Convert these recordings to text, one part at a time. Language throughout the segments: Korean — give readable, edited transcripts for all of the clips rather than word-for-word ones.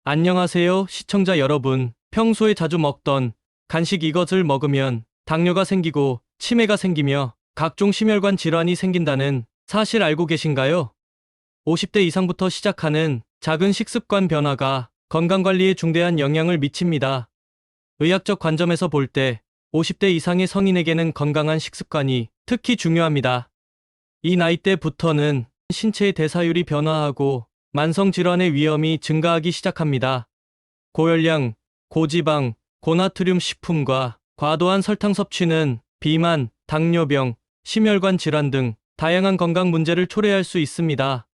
안녕하세요, 시청자 여러분. 평소에 자주 먹던 간식 이것을 먹으면 당뇨가 생기고 치매가 생기며 각종 심혈관 질환이 생긴다는 사실 알고 계신가요? 50대 이상부터 시작하는 작은 식습관 변화가 건강관리에 중대한 영향을 미칩니다. 의학적 관점에서 볼 때 50대 이상의 성인에게는 건강한 식습관이 특히 중요합니다. 이 나이대부터는 신체의 대사율이 변화하고 만성질환의 위험이 증가하기 시작합니다. 고열량, 고지방, 고나트륨 식품과 과도한 설탕 섭취는 비만, 당뇨병, 심혈관 질환 등 다양한 건강 문제를 초래할 수 있습니다.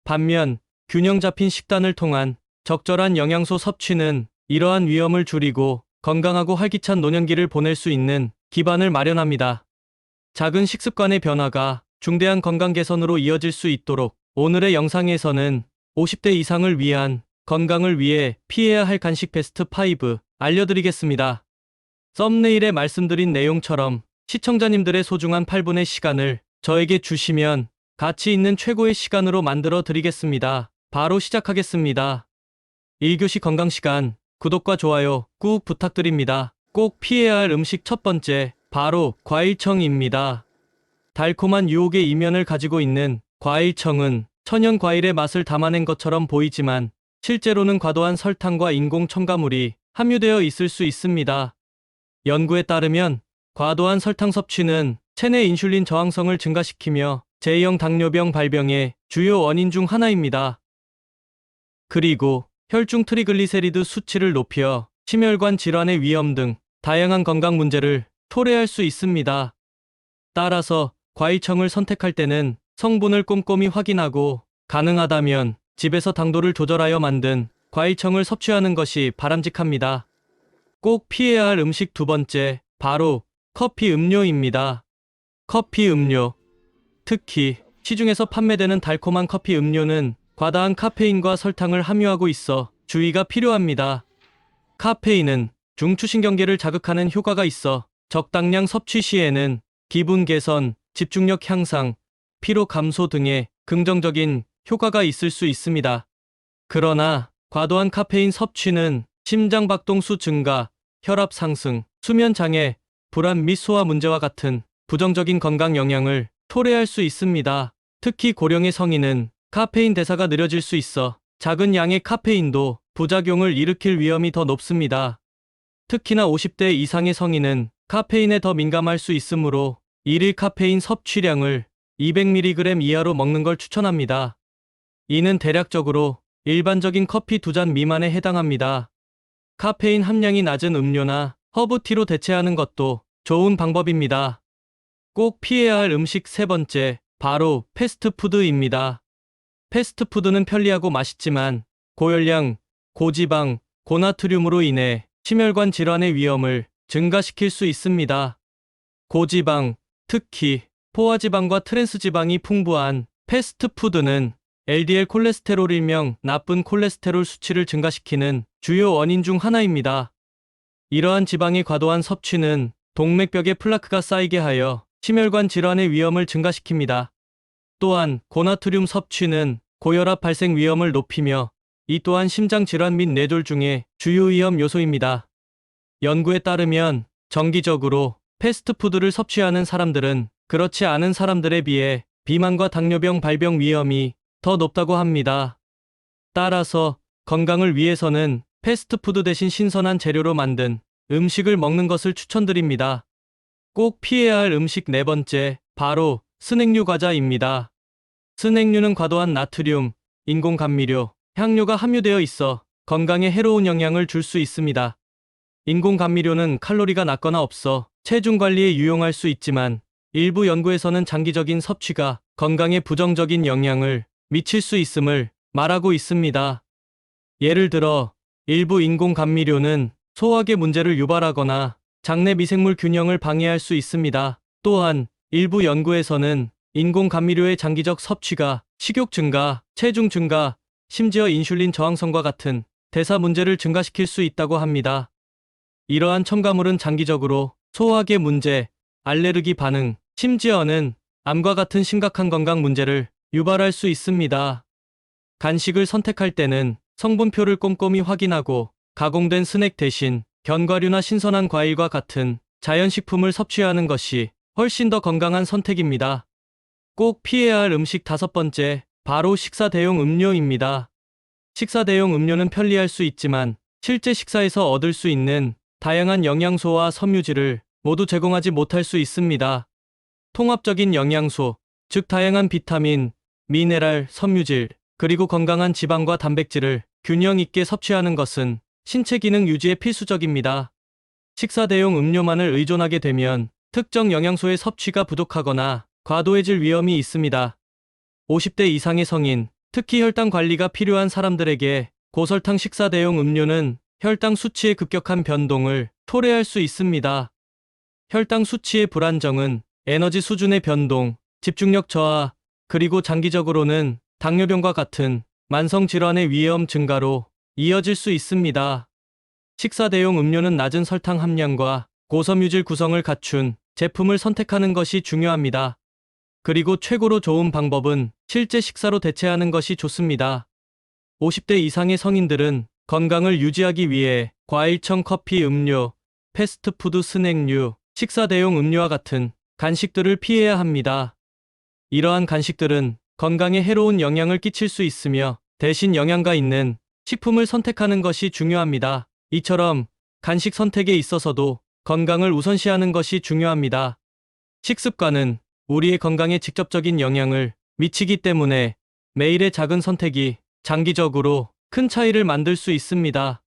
반면 균형 잡힌 식단을 통한 적절한 영양소 섭취는 이러한 위험을 줄이고 건강하고 활기찬 노년기를 보낼 수 있는 기반을 마련합니다. 작은 식습관의 변화가 중대한 건강 개선으로 이어질 수 있도록 오늘의 영상에서는 50대 이상을 위한 건강을 위해 피해야 할 간식 베스트 5 알려드리겠습니다. 썸네일에 말씀드린 내용처럼 시청자님들의 소중한 8분의 시간을 저에게 주시면 가치 있는 최고의 시간으로 만들어 드리겠습니다. 바로 시작하겠습니다. 1교시 건강시간, 구독과 좋아요 꾹 부탁드립니다. 꼭 피해야 할 음식 첫 번째, 바로 과일청입니다. 달콤한 유혹의 이면을 가지고 있는 과일청은 천연 과일의 맛을 담아낸 것처럼 보이지만 실제로는 과도한 설탕과 인공 첨가물이 함유되어 있을 수 있습니다. 연구에 따르면 과도한 설탕 섭취는 체내 인슐린 저항성을 증가시키며 제2형 당뇨병 발병의 주요 원인 중 하나입니다. 그리고 혈중 트리글리세리드 수치를 높여 심혈관 질환의 위험 등 다양한 건강 문제를 초래할 수 있습니다. 따라서 과일청을 선택할 때는 성분을 꼼꼼히 확인하고 가능하다면 집에서 당도를 조절하여 만든 과일청을 섭취하는 것이 바람직합니다. 꼭 피해야 할 음식 두 번째, 바로 커피 음료입니다. 커피 음료. 특히 시중에서 판매되는 달콤한 커피 음료는 과다한 카페인과 설탕을 함유하고 있어 주의가 필요합니다. 카페인은 중추신경계를 자극하는 효과가 있어 적당량 섭취 시에는 기분 개선, 집중력 향상, 피로 감소 등의 긍정적인 효과가 있을 수 있습니다. 그러나 과도한 카페인 섭취는 심장박동수 증가, 혈압 상승, 수면 장애, 불안 및 소화 문제와 같은 부정적인 건강 영향을 초래할 수 있습니다. 특히 고령의 성인은 카페인 대사가 느려질 수 있어 작은 양의 카페인도 부작용을 일으킬 위험이 더 높습니다. 특히나 50대 이상의 성인은 카페인에 더 민감할 수 있으므로 일일 카페인 섭취량을 200mg 이하로 먹는 걸 추천합니다. 이는 대략적으로 일반적인 커피 2잔 미만에 해당합니다. 카페인 함량이 낮은 음료나 허브티로 대체하는 것도 좋은 방법입니다. 꼭 피해야 할 음식 세 번째, 바로 패스트푸드입니다. 패스트푸드는 편리하고 맛있지만 고열량, 고지방, 고나트륨으로 인해 심혈관 질환의 위험을 증가시킬 수 있습니다. 고지방, 특히 포화지방과 트랜스지방이 풍부한 패스트푸드는 LDL 콜레스테롤 일명 나쁜 콜레스테롤 수치를 증가시키는 주요 원인 중 하나입니다. 이러한 지방의 과도한 섭취는 동맥벽에 플라크가 쌓이게 하여 심혈관 질환의 위험을 증가시킵니다. 또한 고나트륨 섭취는 고혈압 발생 위험을 높이며 이 또한 심장 질환 및 뇌졸 중에 주요 위험 요소입니다. 연구에 따르면 정기적으로 패스트푸드를 섭취하는 사람들은 그렇지 않은 사람들에 비해 비만과 당뇨병 발병 위험이 더 높다고 합니다. 따라서 건강을 위해서는 패스트푸드 대신 신선한 재료로 만든 음식을 먹는 것을 추천드립니다. 꼭 피해야 할 음식 네 번째, 바로 스낵류 과자입니다. 스낵류는 과도한 나트륨, 인공 감미료, 향료가 함유되어 있어 건강에 해로운 영향을 줄 수 있습니다. 인공 감미료는 칼로리가 낮거나 없어 체중 관리에 유용할 수 있지만 일부 연구에서는 장기적인 섭취가 건강에 부정적인 영향을 미칠 수 있음을 말하고 있습니다. 예를 들어 일부 인공 감미료는 소화계 문제를 유발하거나 장내 미생물 균형을 방해할 수 있습니다. 또한 일부 연구에서는 인공 감미료의 장기적 섭취가 식욕 증가, 체중 증가, 심지어 인슐린 저항성과 같은 대사 문제를 증가시킬 수 있다고 합니다. 이러한 첨가물은 장기적으로 소화계 문제, 알레르기 반응, 심지어는 암과 같은 심각한 건강 문제를 유발할 수 있습니다. 간식을 선택할 때는 성분표를 꼼꼼히 확인하고 가공된 스낵 대신 견과류나 신선한 과일과 같은 자연식품을 섭취하는 것이 훨씬 더 건강한 선택입니다. 꼭 피해야 할 음식 5번째, 바로 식사 대용 음료입니다. 식사 대용 음료는 편리할 수 있지만 실제 식사에서 얻을 수 있는 다양한 영양소와 섬유질을 모두 제공하지 못할 수 있습니다. 통합적인 영양소, 즉 다양한 비타민, 미네랄, 섬유질, 그리고 건강한 지방과 단백질을 균형 있게 섭취하는 것은 신체 기능 유지에 필수적입니다. 식사 대용 음료만을 의존하게 되면 특정 영양소의 섭취가 부족하거나 과도해질 위험이 있습니다. 50대 이상의 성인, 특히 혈당 관리가 필요한 사람들에게 고설탕 식사 대용 음료는 혈당 수치의 급격한 변동을 초래할 수 있습니다. 혈당 수치의 불안정은 에너지 수준의 변동, 집중력 저하, 그리고 장기적으로는 당뇨병과 같은 만성 질환의 위험 증가로 이어질 수 있습니다. 식사 대용 음료는 낮은 설탕 함량과 고섬유질 구성을 갖춘 제품을 선택하는 것이 중요합니다. 그리고 최고로 좋은 방법은 실제 식사로 대체하는 것이 좋습니다. 50대 이상의 성인들은 건강을 유지하기 위해 과일청 커피 음료, 패스트푸드 스낵류, 식사 대용 음료와 같은 간식들을 피해야 합니다. 이러한 간식들은 건강에 해로운 영향을 끼칠 수 있으며 대신 영양가 있는 식품을 선택하는 것이 중요합니다. 이처럼 간식 선택에 있어서도 건강을 우선시하는 것이 중요합니다. 식습관은 우리의 건강에 직접적인 영향을 미치기 때문에 매일의 작은 선택이 장기적으로 큰 차이를 만들 수 있습니다.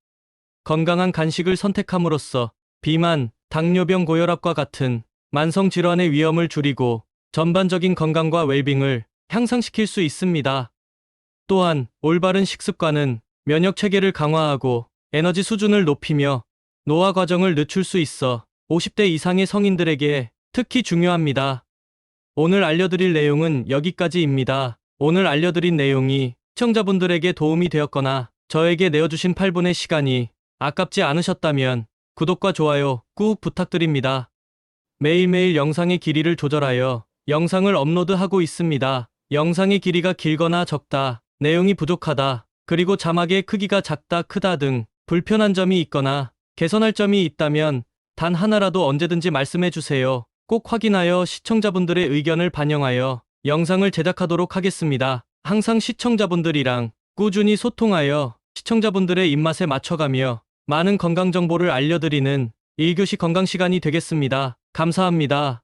건강한 간식을 선택함으로써 비만, 당뇨병, 고혈압과 같은 만성 질환의 위험을 줄이고 전반적인 건강과 웰빙을 향상시킬 수 있습니다. 또한 올바른 식습관은 면역 체계를 강화하고 에너지 수준을 높이며 노화 과정을 늦출 수 있어 50대 이상의 성인들에게 특히 중요합니다. 오늘 알려드릴 내용은 여기까지입니다. 오늘 알려드린 내용이 시청자분들에게 도움이 되었거나 저에게 내어주신 8분의 시간이 아깝지 않으셨다면 구독과 좋아요 꾹 부탁드립니다. 매일매일 영상의 길이를 조절하여 영상을 업로드하고 있습니다. 영상의 길이가 길거나 적다, 내용이 부족하다, 그리고 자막의 크기가 작다, 크다 등 불편한 점이 있거나 개선할 점이 있다면 단 하나라도 언제든지 말씀해주세요. 꼭 확인하여 시청자분들의 의견을 반영하여 영상을 제작하도록 하겠습니다. 항상 시청자분들이랑 꾸준히 소통하여 시청자분들의 입맛에 맞춰가며 많은 건강 정보를 알려드리는 1교시 건강 시간이 되겠습니다. 감사합니다.